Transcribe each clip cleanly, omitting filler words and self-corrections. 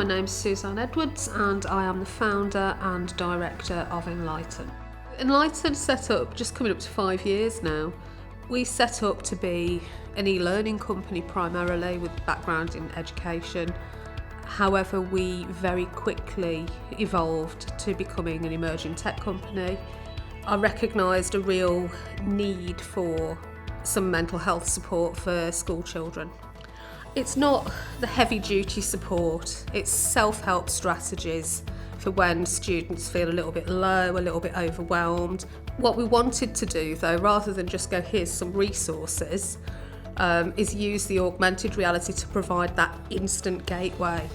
my name's Suzanne Edwards and I am the founder and director of Enlighten. Enlighten set up just coming up to 5 years now. We set up to be an e-learning company primarily with background in education. However, we very quickly evolved to becoming an emerging tech company. I recognised a real need for some mental health support for school children. It's not the heavy duty support, it's self-help strategies for when students feel a little bit low, a little bit overwhelmed. What we wanted to do though, rather than just go here's some resources, is use the augmented reality to provide that instant gateway.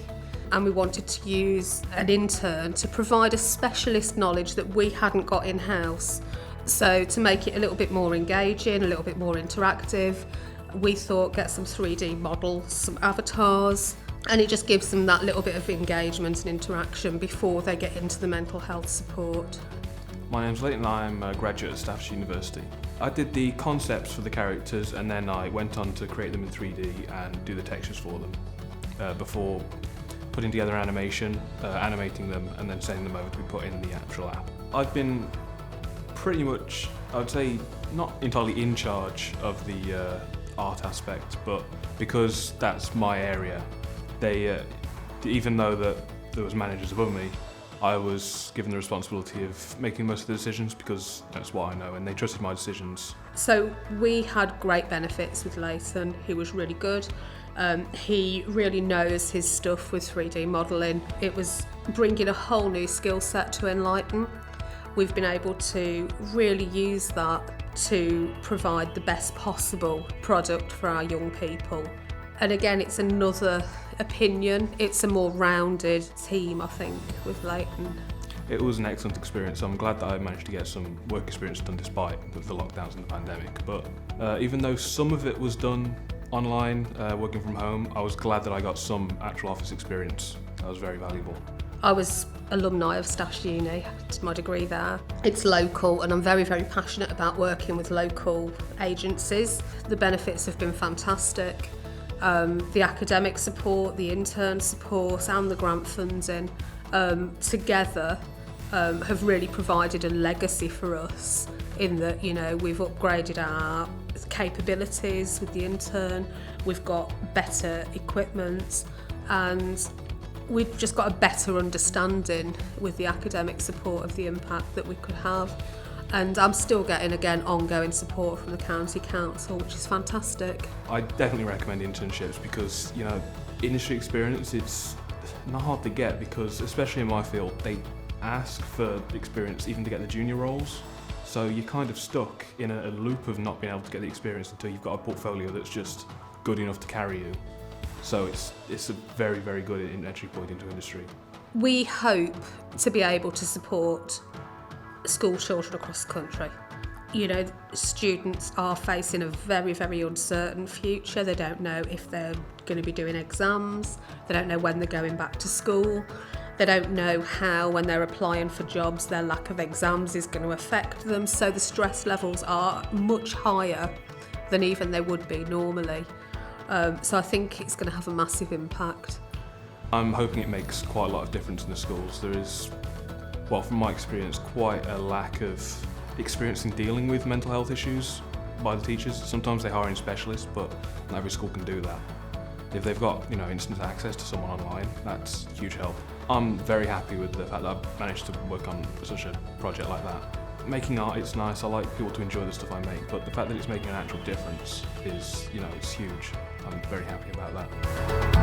And we wanted to use an intern to provide a specialist knowledge that we hadn't got in-house. So to make it a little bit more engaging, a little bit more interactive, we thought get some 3D models, some avatars, and it just gives them that little bit of engagement and interaction before they get into the mental health support. My name's Leighton, I'm a graduate at Staffordshire University. I did the concepts for the characters and then I went on to create them in 3D and do the textures for them before putting together an animation, animating them and then sending them over to be put in the actual app. I've been pretty much, I would say, not entirely in charge of the art aspect, but because that's my area, they, even though that there was managers above me, I was given the responsibility of making most of the decisions because that's what I know and they trusted my decisions. So we had great benefits with Leighton. He was really good. He really knows his stuff with 3D modelling. It was bringing a whole new skill set to Enlighten. We've been able to really use that to provide the best possible product for our young people. And again, it's another opinion. It's a more rounded team, I think, with Leighton. It was an excellent experience. I'm glad that I managed to get some work experience done despite the lockdowns and the pandemic. But even though some of it was done online, working from home, I was glad that I got some actual office experience. That was very valuable. I was alumni of Staffordshire Uni, to my degree there. It's local and I'm very, very passionate about working with local agencies. The benefits have been fantastic. The academic support, the intern support and the grant funding together have really provided a legacy for us in that, you know, we've upgraded our capabilities with the intern, we've got better equipment and we've just got a better understanding with the academic support of the impact that we could have. And I'm still getting, again, ongoing support from the County Council, which is fantastic. I definitely recommend internships because, you know, industry experience, it's not hard to get because, especially in my field, they ask for experience even to get the junior roles. So you're kind of stuck in a loop of not being able to get the experience until you've got a portfolio that's just good enough to carry you. So it's a very, very good entry point into industry. We hope to be able to support school children across the country. You know, students are facing a very, very uncertain future. They don't know if they're going to be doing exams. They don't know when they're going back to school. They don't know how, when they're applying for jobs, their lack of exams is going to affect them. So the stress levels are much higher than even they would be normally. So I think it's going to have a massive impact. I'm hoping it makes quite a lot of difference in the schools. There is, well, from my experience, quite a lack of experience in dealing with mental health issues by the teachers. Sometimes they hire in specialists, but not every school can do that. If they've got, you know, instant access to someone online, that's huge help. I'm very happy with the fact that I've managed to work on such a project like that. Making art, it's nice. I like people to enjoy the stuff I make, but the fact that it's making an actual difference is, you know, it's huge. I'm very happy about that.